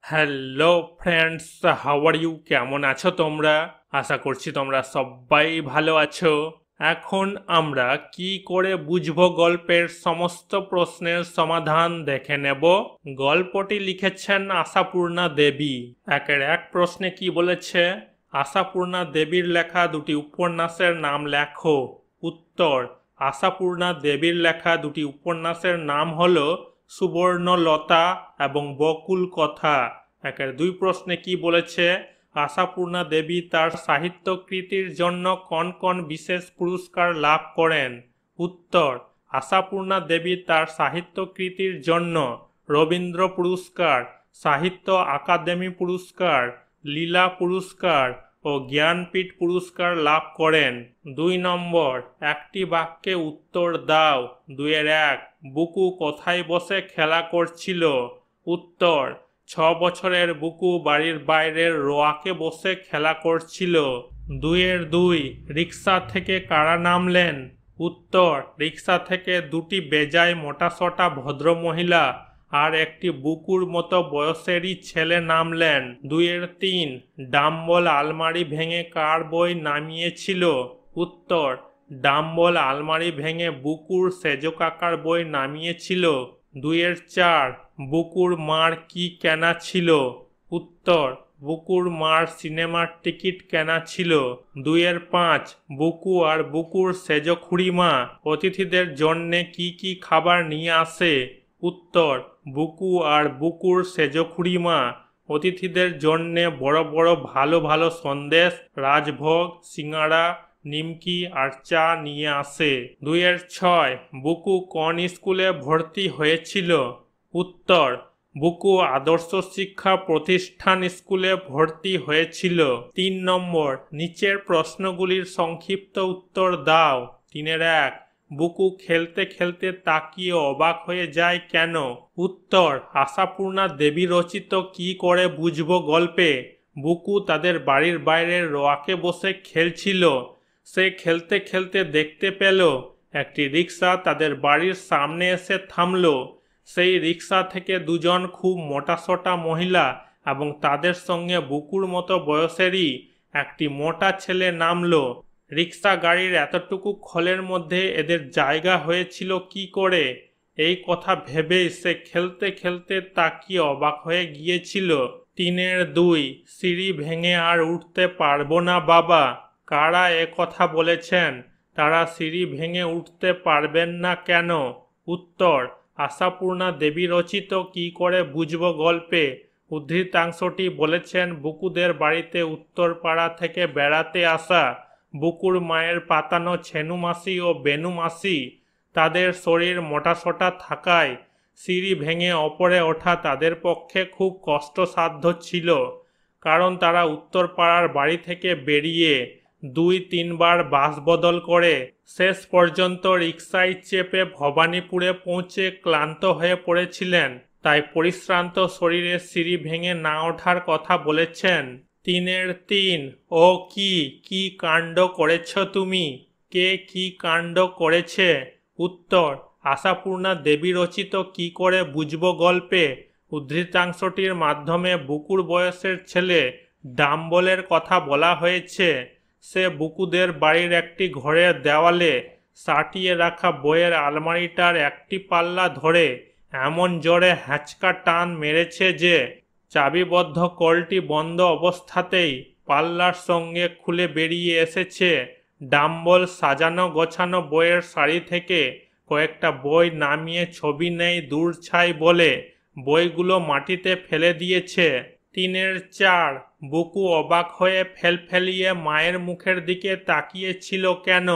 Hello friends, how are you? কেমন আছো তোমরা? আশা করছি তোমরা সবাই ভালো আছো। এখন আমরা কি করে বুঝবো গল্পের সমস্ত প্রশ্নের সমাধান দেখে নেব। গল্পটি লিখেছেন আশাপূর্ণা দেবী। একের এক প্রশ্নে কি বলেছে? আশাপূর্ণা দেবীর লেখা দুটি উপন্যাসের নাম লেখো। উত্তর: আশাপূর্ণা দেবীর লেখা দুটি উপন্যাসের নাম হলো সুবর্ণলতা এবং বকুল কথা। একের দুই প্রশ্নে কি বলেছে? আশাপূর্ণা দেবী তার সাহিত্য কৃতির জন্য কোন কোন বিশেষ পুরস্কার লাভ করেন? উত্তর: আশাপূর্ণা দেবী তার সাহিত্য কৃতির জন্য রবীন্দ্র পুরস্কার, সাহিত্য আকাদেমি পুরস্কার, লীলা পুরস্কার ও জ্ঞানপীঠ পুরস্কার লাভ করেন। ২ নম্বর, একটি বাক্যে উত্তর দাও। ২-১ বুকু কোথায় বসে খেলা করছিল? উত্তর: ৬ বছরের বুকু বাড়ির বাইরের রোয়াকে বসে খেলা করছিল। ২-২ রিকশা থেকে কারা নামলেন? উত্তর: রিকশা থেকে দুটি বেজায় মোটাসোটা ভদ্রমহিলা আর একটি বুকুর মতো বয়সেরই ছেলে নামলেন। ২-৩ ডাম্বল আলমারি ভেঙে কার বই নামিয়েছিল? উত্তর: ডাম্বল আলমারি ভেঙে বুকুর সেজো কাকার বই নামিয়েছিল। ২-৪ বুকুর মার কি কেনা ছিল? উত্তর: বুকুর মার সিনেমার টিকিট কেনা ছিল। ২-৫ বুকু আর বুকুর সেজো খুড়িমা অতিথিদের জন্যে কি কি খাবার নিয়ে আসে? উত্তর: বুকু আর বুকুর সেজো খুড়িমা অতিথিদের জন্যে বড় বড় ভালো ভালো সন্দেশ, রাজভোগ, সিঙ্গাড়া, নিমকি আর চা নিয়ে আসে। ২-৬ বুকু কোন স্কুলে ভর্তি হয়েছিল? উত্তর: বুকু আদর্শ শিক্ষা প্রতিষ্ঠান স্কুলে ভর্তি হয়েছিল। ৩ নম্বর, নিচের প্রশ্নগুলির সংক্ষিপ্ত উত্তর দাও। ৩-১ বুকু খেলতে খেলতে তাকিয়ে অবাক হয়ে যায় কেন? উত্তর: আশাপূর্ণা দেবী রচিত কি করে বুঝবো গল্পে বুকু তাদের বাড়ির বাইরের রোয়াকে বসে খেলছিল। সে খেলতে খেলতে দেখতে পেল একটি রিকশা তাদের বাড়ির সামনে এসে থামল। সেই রিকশা থেকে দুজন খুব মোটাসোটা মহিলা এবং তাদের সঙ্গে বুকুর মতো বয়সেরই একটি মোটা ছেলে নামলো। রিকশা গাড়ির এতটুকু খলের মধ্যে এদের জায়গা হয়েছিল কি করে? এই কথা ভেবেই সে খেলতে খেলতে তাকিয়ে অবাক হয়ে গিয়েছিল। ৩-২ সিঁড়ি ভেঙে আর উঠতে পারবো না বাবা। কারা এ কথা বলেছেন? তারা সিঁড়ি ভেঙে উঠতে পারবেন না কেন? উত্তর: আশাপূর্ণা দেবী রচিত কি করে বুঝবো গল্পে উদ্ধৃতাংশটি বলেছেন বুকুদের বাড়িতে উত্তরপাড়া থেকে বেড়াতে আসা বুকুর মায়ের পাতানো ছেনু মাসি ও বেনু মাসি। তাদের শরীর মোটাসোটা থাকায় সিঁড়ি ভেঙে ওপরে ওঠা তাদের পক্ষে খুব কষ্টসাধ্য ছিল, কারণ তারা উত্তরপাড়ার বাড়ি থেকে বেরিয়ে ২-৩ বার বাস বদল করে শেষ পর্যন্ত রিকশায় চেপে ভবানীপুরে পৌঁছে ক্লান্ত হয়ে পড়েছিলেন। তাই পরিশ্রান্ত শরীরে সিঁড়ি ভেঙে না ওঠার কথা বলেছেন। ৩-৩ ও কি কি কাণ্ড করেছ তুমি? কে কি কাণ্ড করেছে? উত্তর: আশাপূর্ণা দেবী রচিত কি করে বুঝবো গল্পে উদ্ধৃতাংশটির মাধ্যমে বুকুর বয়সের ছেলে ডাম্বলের কথা বলা হয়েছে। সে বুকুদের বাড়ির একটি ঘরের দেওয়ালে সাটিয়ে রাখা বইয়ের আলমারিটার একটি পাল্লা ধরে এমন জোরে হ্যাঁচকা টান মেরেছে যে চাবিবদ্ধ কলটি বন্ধ অবস্থাতেই পাল্লার সঙ্গে খুলে বেরিয়ে এসেছে। ডাম্বল সাজানো গোছানো বইয়ের সারি থেকে কয়েকটা বই নামিয়ে ছবি নেই দূর ছাই বলে বইগুলো মাটিতে ফেলে দিয়েছে। ৩-৪ বুকু অবাক হয়ে ফেলফেলিয়ে মায়ের মুখের দিকে তাকিয়েছিল কেন?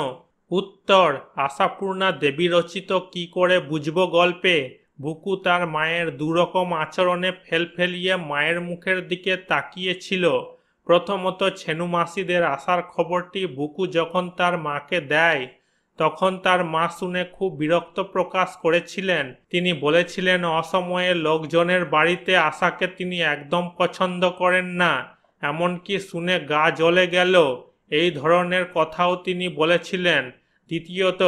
উত্তর: আশাপূর্ণা দেবী রচিত কি করে বুঝবো গল্পে বুকু তার মায়ের দুরকম আচরণে ফেলফেলিয়ে মায়ের মুখের দিকে তাকিয়েছিল। প্রথমত, ছেনু মাসিদের আসার খবরটি বুকু যখন তার মাকে দেয় তখন তার মা শুনে খুব বিরক্ত প্রকাশ করেছিলেন। তিনি বলেছিলেন অসময়ে লোকজনের বাড়িতে আসাকে তিনি একদম পছন্দ করেন না, এমনকি শুনে গা জ্বলে গেল এই ধরনের কথাও তিনি বলেছিলেন। দ্বিতীয়ত,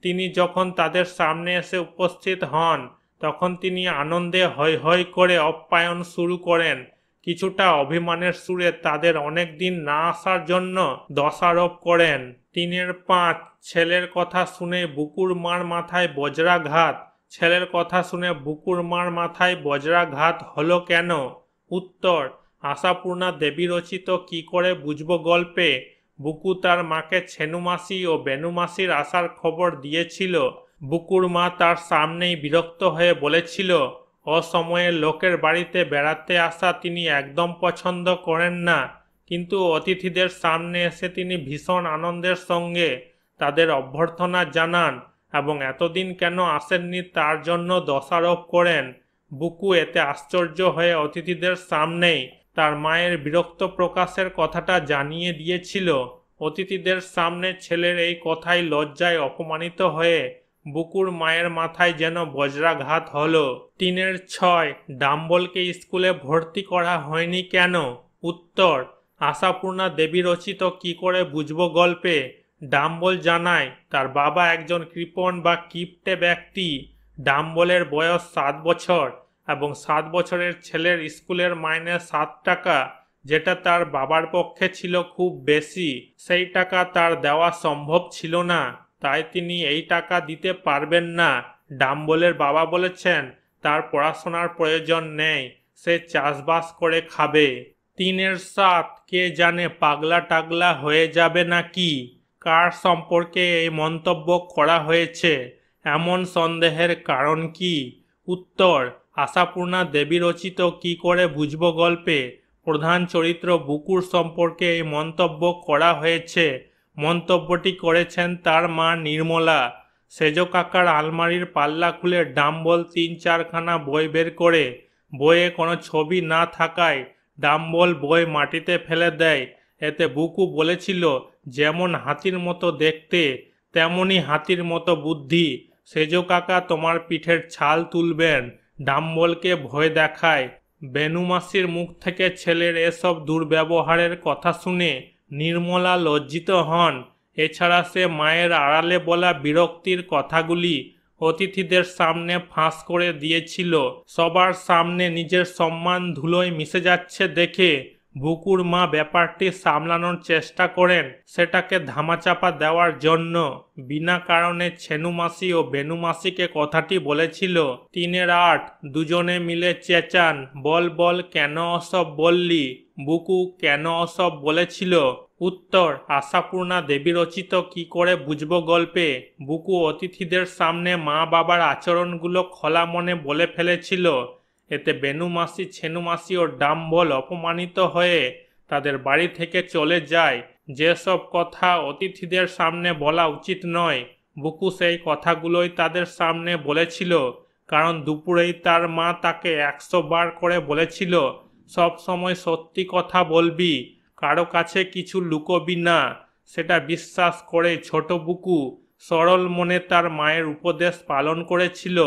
তিনি যখন তাদের সামনে এসে উপস্থিত হন তখন তিনি আনন্দে হৈ হৈ করে আপ্যায়ন শুরু করেন। কিছুটা অভিমানের সুরে তাদের অনেক দিন না আসার জন্য দোষারোপ করেন। 3-5 ছেলের কথা শুনে বুকুর মার মাথায় বজ্রাঘাত। ছেলের কথা শুনে বুকুর মার মাথায় বজ্রাঘাত হলো কেন? উত্তর, আশাপূর্ণা দেবী রচিত কি করে বুঝবো গল্পে বুকু তার মাকে ছেনুমাসি ও বেনুমাসির আসার খবর দিয়েছিল। বুকুর মা তার সামনেই বিরক্ত হয়ে বলেছিল, অসময়ে লোকের বাড়িতে বেড়াতে আসা তিনি একদম পছন্দ করেন না, কিন্তু অতিথিদের সামনে এসে তিনি ভীষণ আনন্দের সঙ্গে তাদের অভ্যর্থনা জানান এবং এতদিন কেন আসেননি তার জন্য দোষারোপ করেন। বুকু এতে আশ্চর্য হয়ে অতিথিদের সামনেই তার মায়ের বিরক্ত প্রকাশের কথাটা জানিয়ে দিয়েছিল। অতিথিদের সামনে ছেলের এই কথায় লজ্জায় অপমানিত হয়ে বুকুর মায়ের মাথায় যেন বজ্রাঘাত হলো। 3-6 ডাম্বলকে স্কুলে ভর্তি করা হয়নি কেন? উত্তর, আশাপূর্ণা দেবী রচিত কি করে বুঝবো গল্পে ডাম্বল জানায় তার বাবা একজন কৃপণ বা কিপ্টে ব্যক্তি। ডাম্বলের বয়স 7 বছর এবং 7 বছরের ছেলের স্কুলের মাইনে 7 টাকা, যেটা তার বাবার পক্ষে ছিল খুব বেশি। সেই টাকা তার দেওয়া সম্ভব ছিল না, তাই তিনি এই টাকা দিতে পারবেন না। ডাম্বলের বাবা বলেছেন তার পড়াশোনার প্রয়োজন নেই, সে চাষবাস করে খাবে। 3-7 কে জানে পাগলা টাগলা হয়ে যাবে নাকি? কার সম্পর্কে এই মন্তব্য করা হয়েছে? এমন সন্দেহের কারণ কি? উত্তর, আশাপূর্ণা দেবী রচিত কি করে বুঝবো গল্পে প্রধান চরিত্র বুকুর সম্পর্কে এই মন্তব্য করা হয়েছে। মন্তব্যটি করেছেন তার মা নির্মলা। সেজ কাকার আলমারির পাল্লা খুলে ডাম্বল 3-4খানা বই বের করে বইয়ে কোনো ছবি না থাকায় ডাম্বল বই মাটিতে ফেলে দেয়। এতে বুকু বলেছিল, যেমন হাতির মতো দেখতে তেমনি হাতির মতো বুদ্ধি, সেজ কাকা তোমার পিঠের ছাল তুলবেন। ডাম্বলকে ভয় দেখায়। বেনুমাসির মুখ থেকে ছেলের এসব দুর্ব্যবহারের কথা শুনে নির্মলা লজ্জিত হন। এছাড়া সে মায়ের আড়ালে বলা বিরক্তির কথাগুলি অতিথিদের সামনে ফাঁস করে দিয়েছিল। সবার সামনে নিজের সম্মান ধুলোয় মিশে যাচ্ছে দেখে বুকুর মা ব্যাপারটি সামলানোর চেষ্টা করেন। সেটাকে ধামাচাপা দেওয়ার জন্য বিনা কারণে ছেনুমাসি ও বেনুমাসিকে কথাটি বলেছিল। 3-8 দুজনে মিলে চেঁচান, বল বল কেন অসব বললি? বুকু কেন অসব বলেছিল? উত্তর, আশাপূর্ণা দেবী রচিত কি করে বুঝবো গল্পে বুকু অতিথিদের সামনে মা বাবার আচরণগুলো খোলা মনে বলে ফেলেছিল। এতে বেনুমাসি, ছেনুমাসি ও ডাম্বল অপমানিত হয়ে তাদের বাড়ি থেকে চলে যায়। যেসব কথা অতিথিদের সামনে বলা উচিত নয়, বুকু সেই কথাগুলোই তাদের সামনে বলেছিল, কারণ দুপুরেই তার মা তাকে 100 বার করে বলেছিল, সব সময় সত্যি কথা বলবি, কারো কাছে কিছু লুকোবি না। সেটা বিশ্বাস করে ছোট বুকু সরল মনে তার মায়ের উপদেশ পালন করেছিল।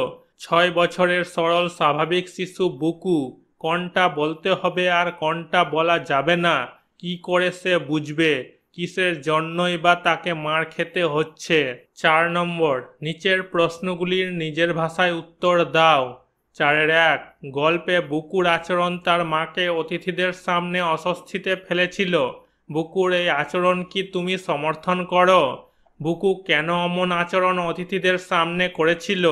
6 বছরের সরল স্বাভাবিক শিশু বুকু কোনটা বলতে হবে আর কোনটা বলা যাবে না কি করে সে বুঝবে? কিসের জন্যই বা তাকে মার খেতে হচ্ছে? 4 নম্বর, নিচের প্রশ্নগুলির নিজের ভাষায় উত্তর দাও। 4-1 গল্পে বুকুর আচরণ তার মাকে অতিথিদের সামনে অস্বস্তিতে ফেলেছিল। বুকুর এই আচরণ কি তুমি সমর্থন করো? বুকু কেন অমন আচরণ অতিথিদের সামনে করেছিল?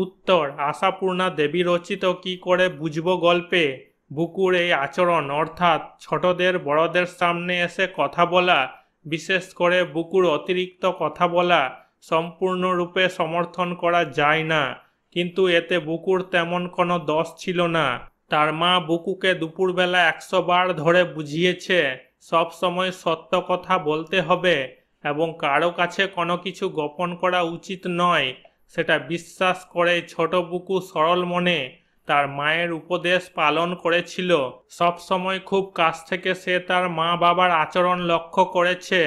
উত্তর, আশাপূর্ণা দেবী রচিত কি করে বুঝবো গল্পে বুকুর এই আচরণ, অর্থাৎ ছোটদের বড়দের সামনে এসে কথা বলা, বিশেষ করে বুকুর অতিরিক্ত কথা বলা, সম্পূর্ণরূপে সমর্থন করা যায় না, কিন্তু এতে বুকুর তেমন কোনো দোষ ছিল না। তার মা বুকুকে দুপুরবেলা 100 বার ধরে বুঝিয়েছে সব সময় সত্য কথা বলতে হবে এবং কারো কাছে কোনো কিছু গোপন করা উচিত নয়। সেটা বিশ্বাস করে ছোট বুকু সরল মনে তার মায়ের উপদেশ পালন করেছিল। সব সময় খুব কাছ থেকে সে তার মা বাবার আচরণ লক্ষ্য করেছে।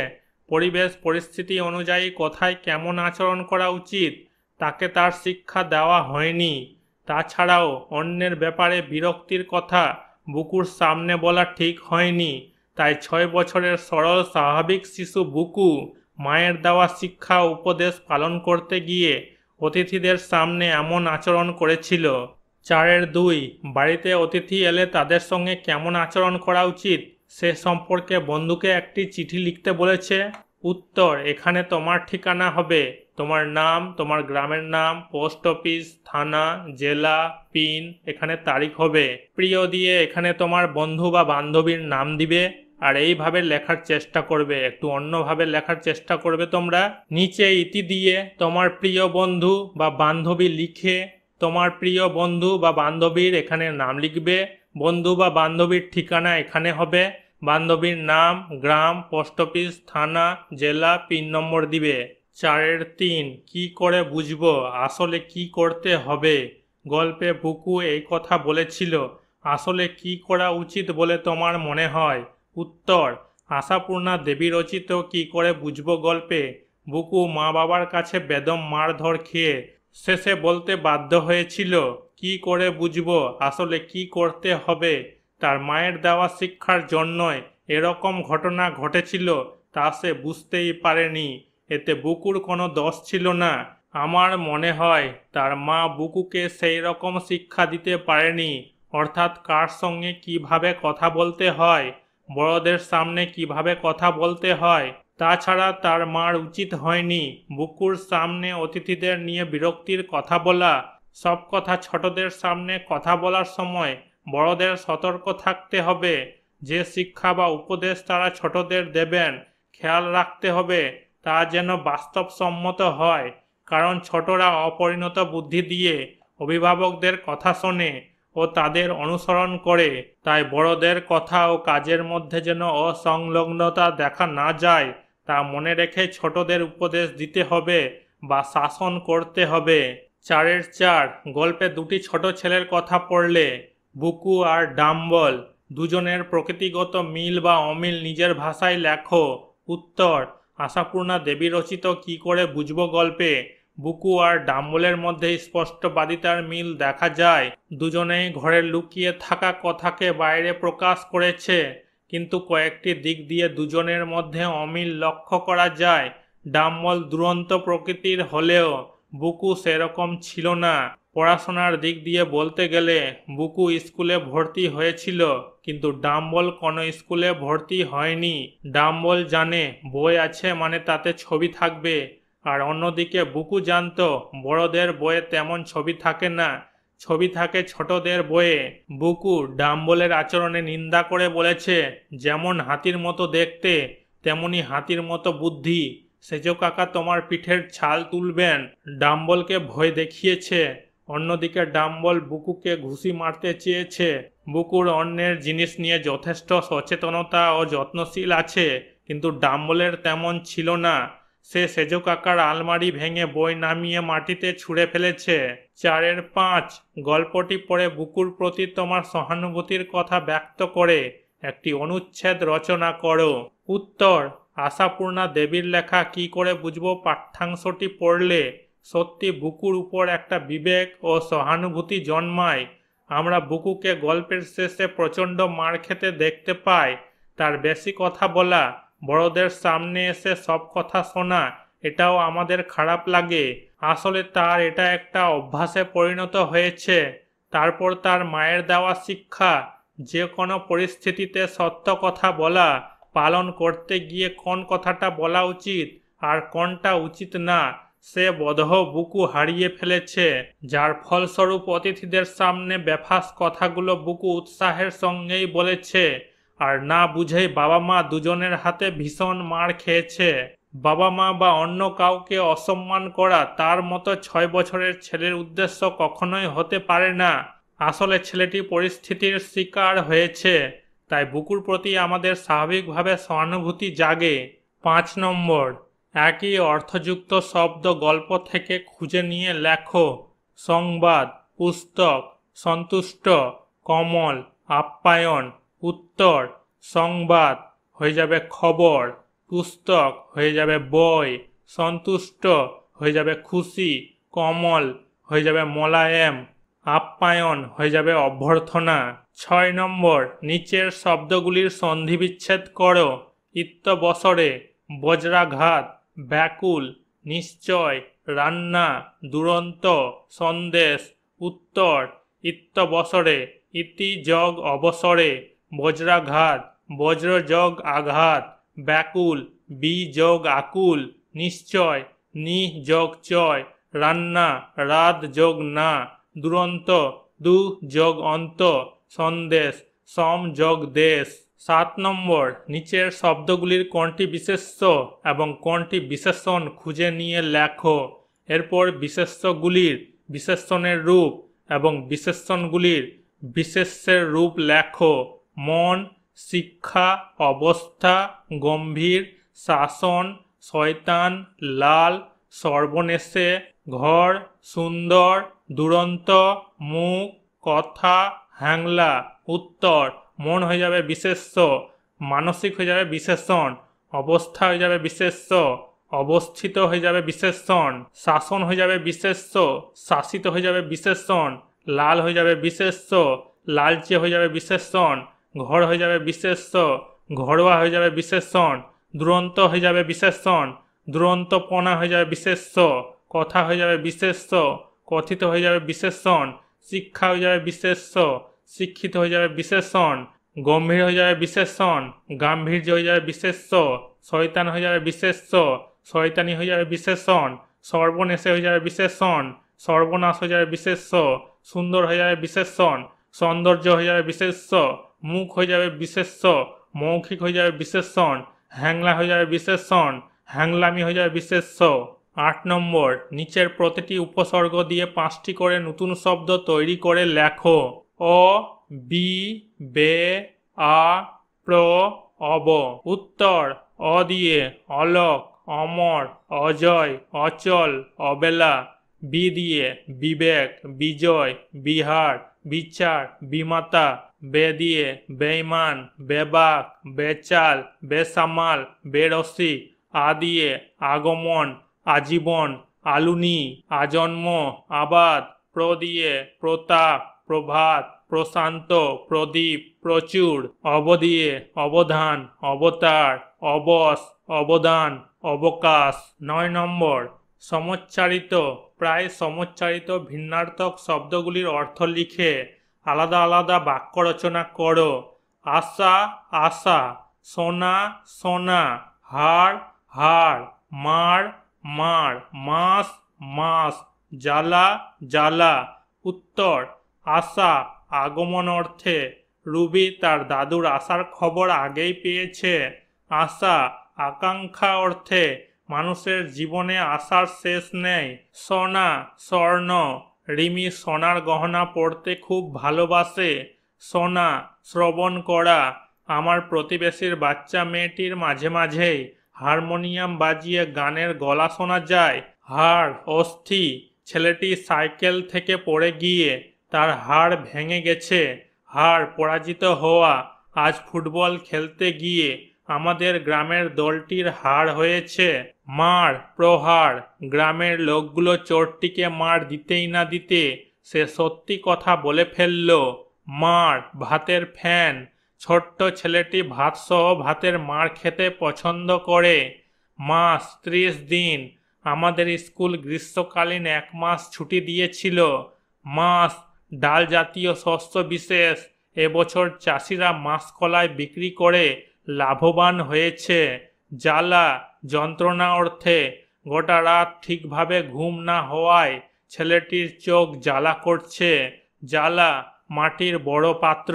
পরিবেশ পরিস্থিতি অনুযায়ী কোথায় কেমন আচরণ করা উচিত তাকে তার শিক্ষা দেওয়া হয়নি। তাছাড়াও অন্যের ব্যাপারে বিরক্তির কথা বুকুর সামনে বলা ঠিক হয়নি। তাই 6 বছরের সরল স্বাভাবিক শিশু বুকু মায়ের দেওয়া শিক্ষা উপদেশ পালন করতে গিয়ে অতিথিদের সামনে এমন আচরণ করেছিল। 4-2 বাড়িতে অতিথি এলে তাদের সঙ্গে কেমন আচরণ করা উচিত সে সম্পর্কে বন্ধুকে একটি চিঠি লিখতে বলেছে। উত্তর, এখানে তোমার ঠিকানা হবে, তোমার নাম, তোমার গ্রামের নাম, পোস্ট অফিস, থানা, জেলা, পিন, এখানে তারিখ হবে। প্রিয় দিয়ে এখানে তোমার বন্ধু বা বান্ধবীর নাম দিবে। আর এইভাবে লেখার চেষ্টা করবে, একটু অন্যভাবে লেখার চেষ্টা করবে তোমরা। নিচে ইতি দিয়ে তোমার প্রিয় বন্ধু বা বান্ধবী লিখে তোমার প্রিয় বন্ধু বা বান্ধবীর এখানে নাম লিখবে। বন্ধু বা বান্ধবীর ঠিকানা এখানে হবে। বান্ধবীর নাম, গ্রাম, পোস্ট অফিস, থানা, জেলা, পিন নম্বর দিবে। 4-3 কি করে বুঝবো আসলে কি করতে হবে? গল্পে বুকু এই কথা বলেছিল। আসলে কি করা উচিত বলে তোমার মনে হয়? উত্তর, আশাপূর্ণা দেবী রচিত কি করে বুঝবো গল্পে বুকু মা বাবার কাছে বেদম মারধর খেয়ে শেষে বলতে বাধ্য হয়েছিল, কি করে বুঝবো আসলে কি করতে হবে? তার মায়ের দেওয়া শিক্ষার জন্যই এরকম ঘটনা ঘটেছিল তা সে বুঝতেই পারেনি। এতে বুকুর কোনো দোষ ছিল না। আমার মনে হয় তার মা বুকুকে সেই রকম শিক্ষা দিতে পারেনি, অর্থাৎ কার সঙ্গে কিভাবে কথা বলতে হয়, বড়দের সামনে কিভাবে কথা বলতে হয়। তাছাড়া তার মার উচিত হয়নি বুকুর সামনে অতিথিদের নিয়ে বিরক্তির কথা বলা। সব কথা ছোটদের সামনে কথা বলার সময় বড়দের সতর্ক থাকতে হবে। যে শিক্ষা বা উপদেশ তারা ছোটদের দেবেন খেয়াল রাখতে হবে তা যেন বাস্তবসম্মত হয়, কারণ ছোটরা অপরিণত বুদ্ধি দিয়ে অভিভাবকদের কথা শোনে ও তাদের অনুসরণ করে। তাই বড়দের কথা ও কাজের মধ্যে যেন অসংলগ্নতা দেখা না যায় তা মনে রেখে ছোটদের উপদেশ দিতে হবে বা শাসন করতে হবে। 4-4 গল্পে দুটি ছোট ছেলের কথা পড়লে বুকু আর ডাম্বল দুজনের প্রকৃতিগত মিল বা অমিল নিজের ভাষায় লেখো। উত্তর, আশাপূর্ণা দেবী রচিত কি করে বুঝবো গল্পে বুকু আর ডাম্বলের মধ্যে স্পষ্টবাদিতার মিল দেখা যায়। দুজনেই ঘরে লুকিয়ে থাকা কথাকে বাইরে প্রকাশ করেছে, কিন্তু কয়েকটি দিক দিয়ে দুজনের মধ্যে অমিল লক্ষ্য করা যায়। ডাম্বল দুরন্ত প্রকৃতির হলেও বুকু সেরকম ছিল না। পড়াশোনার দিক দিয়ে বলতে গেলে বুকু স্কুলে ভর্তি হয়েছিল, কিন্তু ডাম্বল কোনো স্কুলে ভর্তি হয়নি। ডাম্বল জানে বই আছে মানে তাতে ছবি থাকবে, আর অন্যদিকে বুকু জানতো বড়দের বইয়ে তেমন ছবি থাকে না, ছবি থাকে ছোটদের বইয়ে। বুকু ডাম্বলের আচরণে নিন্দা করে বলেছে, যেমন হাতির মতো দেখতে তেমনি হাতির মতো বুদ্ধি, সেজো কাকা তোমার পিঠের ছাল তুলবেন। ডাম্বলকে ভয় দেখিয়েছে। অন্যদিকে ডাম্বল বুকুকে ঘুষি মারতে চেয়েছে। বুকুর অন্যের জিনিস নিয়ে যথেষ্ট সচেতনতা ও যত্নশীল আছে, কিন্তু ডাম্বলের তেমন ছিল না। সে সেজো কাকার আলমারি ভেঙে বই নামিয়ে মাটিতে ছুঁড়ে ফেলেছে। 4-5 গল্পটি পড়ে বুকুর প্রতি তোমার সহানুভূতির কথা ব্যক্ত করে একটি অনুচ্ছেদ রচনা করো। উত্তর, আশাপূর্ণা দেবীর লেখা কি করে বুঝবো পাঠ্যাংশটি পড়লে সত্যি বুকুর উপর একটা বিবেক ও সহানুভূতি জন্মায়। আমরা বুকুকে গল্পের শেষে প্রচণ্ড মার খেতে দেখতে পাই। তার বেশি কথা বলা, বড়দের সামনে এসে সব কথা শোনা, এটাও আমাদের খারাপ লাগে। আসলে তার এটা একটা অভ্যাসে পরিণত হয়েছে। তারপর তার মায়ের দেওয়া শিক্ষা, যে কোনো পরিস্থিতিতে সত্য কথা বলা, পালন করতে গিয়ে কোন কথাটা বলা উচিত আর কোনটা উচিত না সে বোধহ বুকু হারিয়ে ফেলেছে, যার ফলস্বরূপ অতিথিদের সামনে বেফাস কথাগুলো বুকু উৎসাহের সঙ্গেই বলেছে, আর না বুঝেই বাবা মা দুজনের হাতে ভীষণ মার খেয়েছে। বাবা মা বা অন্য কাউকে অসম্মান করা তার মতো 6 বছরের ছেলের উদ্দেশ্য কখনোই হতে পারে না। আসলে ছেলেটি পরিস্থিতির শিকার হয়েছে, তাই বুকুর প্রতি আমাদের স্বাভাবিকভাবে সহানুভূতি জাগে। 5 নম্বর, একই অর্থযুক্ত শব্দ গল্প থেকে খুঁজে নিয়ে লেখো। সংবাদ, পুস্তক, সন্তুষ্ট, কমল, আপ্যায়ন। উত্তর, সংবাদ হয়ে যাবে খবর, পুস্তক হয়ে যাবে বই, সন্তুষ্ট হয়ে যাবে খুশি, কমল হয়ে যাবে মোলায়েম, আপ্যায়ন হয়ে যাবে অভ্যর্থনা। 6 নম্বর, নিচের শব্দগুলির সন্ধিবিচ্ছেদ করো। ইত্যবসরে, বজ্রাঘাত, ব্যাকুল, নিশ্চয়, রান্না, দুরন্ত, সন্দেশ। উত্তর ইত্যবসরে, ইতি যোগ অবসরে। বজ্রাঘাত, বজ্র যোগ আঘাত। ব্যাকুল, বি যোগ আকুল। নিশ্চয়, নি যোগ চয়। রান্না, রাত যোগ না। দুরন্ত, দু যোগ অন্ত। সন্দেশ, সম যোগ দেশ। 7 নম্বর, নিচের শব্দগুলির কোনটি বিশেষ্য এবং কোনটি বিশেষণ খুঁজে নিয়ে লেখো। এরপর বিশেষ্যগুলির বিশেষণের রূপ এবং বিশেষণগুলির বিশেষ্যের রূপ লেখো। মন, শিক্ষা, অবস্থা, গম্ভীর, শাসন, শয়তান, লাল, সর্বনেশে, ঘর, সুন্দর, দুরন্ত, মুখ, কথা, হ্যাংলা। উত্তর মন হয়ে যাবে বিশেষ্য, মানসিক হয়ে যাবে বিশেষণ, অবস্থা হয়ে যাবে বিশেষ্য, অবস্থিত হয়ে যাবে বিশেষণ, শাসন হয়ে যাবে বিশেষ্য, শাসিত হয়ে যাবে বিশেষণ, লাল হয়ে যাবে বিশেষ্য, লালচে হয়ে যাবে বিশেষণ, ঘর হয়ে যাবে বিশেষ্য, ঘরোয়া হয়ে যাবে বিশেষণ, দুরন্ত হয়ে যাবে বিশেষণ, দুরন্তপনা হয়ে যাবে বিশেষ্য, কথা হয়ে যাবে বিশেষ্য, কথিত হয়ে যাবে বিশেষণ, শিক্ষা হয়ে যাবে বিশেষ্য, শিক্ষিত হয়ে যাবে বিশেষণ, গম্ভীর হয়ে যাবে বিশেষণ, গাম্ভীর্য হয়ে যাবে বিশেষ্য, শয়তান হয়ে যাবে বিশেষ্য, শয়তানি হয়ে যাবে বিশেষণ, সর্বনেশে হয়ে যাবে বিশেষণ, সর্বনাশ হয়ে যাবে বিশেষ্য, সুন্দর হয়ে যাবে বিশেষণ, সৌন্দর্য হয়ে যাবে বিশেষ্য, মুখ হয়ে যাবে বিশেষ্য, মৌখিক হয়ে যাবে বিশেষণ, হ্যাংলা হয়ে যাবে বিশেষণ, হ্যাংলামি হয়ে যাবে বিশেষ্য। 8 নম্বর, নিচের প্রতিটি উপসর্গ দিয়ে 5টি করে নতুন শব্দ তৈরি করে লেখো। অ, বি, বে, আ, প্র, অব। উত্তর অ দিয়ে অলোক, অমর, অজয়, অচল, অবেলা। বি দিয়ে বিবেক, বিজয়, বিহার, বিচার, বিমাতা। বে দিয়ে বেঈমান, বেবাক, বেচাল, বেসামাল, বেরসিক। আ দিয়ে আগমন, আজীবন, আলুনি, আজন্ম, আবাদ। প্র দিয়ে প্রতাপ, প্রভাত, প্রশান্ত, প্রদীপ, প্রচুর। অব দিয়ে অবধান, অবতার, অবস, অবদান, অবকাশ। 9 নম্বর, সমচ্চারিত, প্রায় সমচ্চারিত ভিন্নার্থক শব্দগুলির অর্থ লিখে আলাদা আলাদা বাক্য রচনা করো। আশা, আশা। সোনা, সোনা। হাড়, হাড়। মার, মার। মাস, মাস। জ্বালা, জ্বালা। উত্তর আশা আগমন অর্থে, রুবি তার দাদুর আসার খবর আগেই পেয়েছে। আশা আকাঙ্ক্ষা অর্থে, মানুষের জীবনে আশার শেষ নেই। সোনা স্বর্ণ, রিমি সোনার গহনা পরতে খুব ভালোবাসে। সোনা শ্রবণ করা, আমার প্রতিবেশীর বাচ্চা মেয়েটির মাঝে মাঝেই হারমোনিয়াম বাজিয়ে গানের গলা শোনা যায়। হাড় অস্থি, ছেলেটি সাইকেল থেকে পড়ে গিয়ে তার হাড় ভেঙে গেছে। হার পরাজিত হওয়া, আজ ফুটবল খেলতে গিয়ে আমাদের গ্রামের দলটির হার হয়েছে। মার প্রহার, গ্রামের লোকগুলো চোরটিকে মার দিতেই না দিতে সে সত্যি কথা বলে ফেলল। মার ভাতের ফ্যান, ছোট্ট ছেলেটি ভাতসহ ভাতের মার খেতে পছন্দ করে। মাস 30 দিন, আমাদের স্কুল গ্রীষ্মকালীন 1 মাস ছুটি দিয়েছিল। মাস ডাল জাতীয় শস্য বিশেষ, এবছর চাষিরা মাসকলাই বিক্রি করে লাভবান হয়েছে। জ্বালা যন্ত্রণা অর্থে, গোটা রাত ঠিকভাবে ঘুম না হওয়ায় ছেলেটির চোখ জ্বালা করছে। জ্বালা মাটির বড় পাত্র,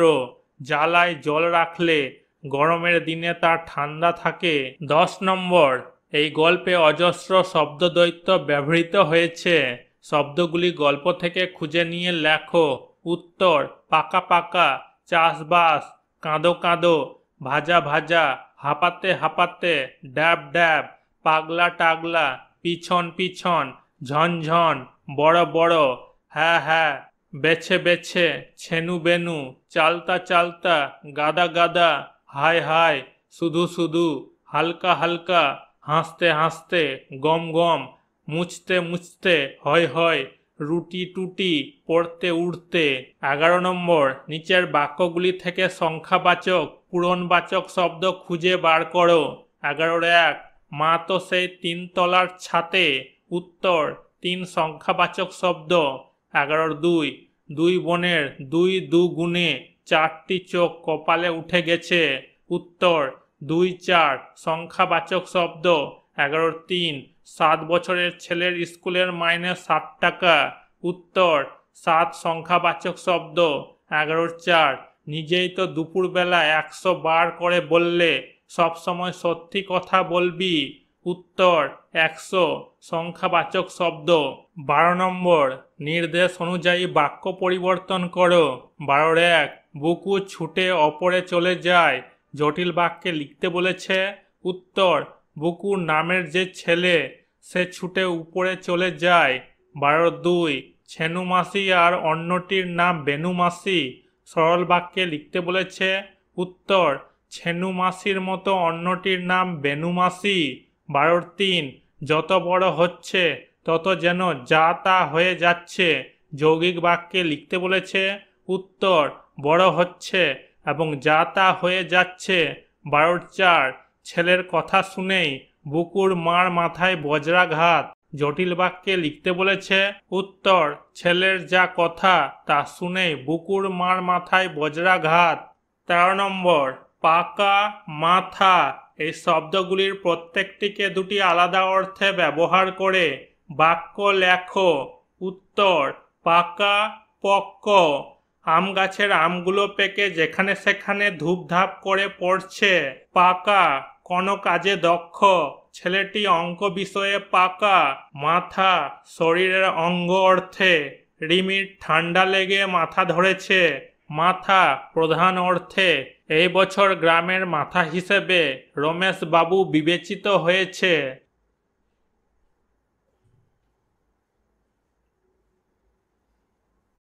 জ্বালায় জল রাখলে গরমের দিনে তা ঠান্ডা থাকে। 10 নম্বর, এই গল্পে অজস্র শব্দদ্বৈত ব্যবহৃত হয়েছে। শব্দগুলি গল্প থেকে খুঁজে নিয়ে লেখো। উত্তর পাকা পাকা, চাষবাস, কাঁদো কাঁদো, ভাজা ভাজা, হাঁপাতে হাঁপাতে, ড্যাব ড্যাব, পাগলা টাগলা, পিছন পিছন, ঝনঝন, বড় বড়, হ্যাঁ হ্যাঁ, বেছে বেছে, ছেনু বেনু, চালতা চালতা, গাদা গাদা, হায় হায়, শুধু শুধু, হালকা হালকা, হাসতে হাসতে, গম গম, মুছতে মুছতে, হয় হয়, রুটি টুটি, পড়তে উঠতে। 11 নম্বর, নিচের বাক্যগুলি থেকে সংখ্যাবাচক পূরণবাচক শব্দ খুঁজে বার করো। 11-1, মা তো সেই 3 তলার ছাতে। উত্তর 3 সংখ্যাবাচক শব্দ। 11 2, 2 বোনের 2 দুগুণে 4টি চোখ কপালে উঠে গেছে। উত্তর 2 4 সংখ্যাবাচক শব্দ। 11 3, 7 বছরের ছেলের স্কুলের মাইনে 60 টাকা। উত্তর 7 সংখ্যাবাচক শব্দ। 11 4, নিজেই তো দুপুরবেলা 100 বার করে বললে সবসময় সত্যি কথা বলবি। উত্তর 100 সংখ্যাবাচক শব্দ। 12 নম্বর, নির্দেশ অনুযায়ী বাক্য পরিবর্তন করো। 12 1, বুকু ছুটে অপরে চলে যায়। জটিল বাক্যে লিখতে বলেছে। উত্তর বুকুর নামের যে ছেলে সে ছুটে উপরে চলে যায়। 12 2, ছেনু মাসি আর অন্যটির নাম বেনু মাসি। সরল বাক্যে লিখতে বলেছে। উত্তর ছেনু মাসির মতো অন্যটির নাম বেনু মাসি। 12 3, যত বড় হচ্ছে তত যেন যা তা হয়ে যাচ্ছে। যৌগিক বাক্যে লিখতে বলেছে। উত্তর বড় হচ্ছে এবং যা তা হয়ে যাচ্ছে। 12 4, ছেলের কথা শুনেই বুকুর মার মাথায় বজ্রাঘাত। জটিল বাক্যে লিখতে বলেছে। উত্তর ছেলের যা কথা তা শুনেই বুকুর মার মাথায় বজ্রাঘাত। 13 নম্বর, পাকা, মাথা এই শব্দগুলির প্রত্যেকটিকে দুটি আলাদা অর্থে ব্যবহার করে বাক্য লেখো। উত্তর পাকা, পক্ক। আম গাছের আমগুলো পেকে যেখানে সেখানে ধূপধাপ করে পড়ছে। পাকা, কোনো কাজে দক্ষ। ছেলেটি অঙ্ক বিষয়ে পাকা। মাথা, শরীরের অঙ্গ অর্থে। রিমির ঠান্ডা লেগে মাথা ধরেছে। মাথা প্রধান অর্থে। এই বছর গ্রামের মাথা হিসেবে রমেশ বাবু বিবেচিত হয়েছে।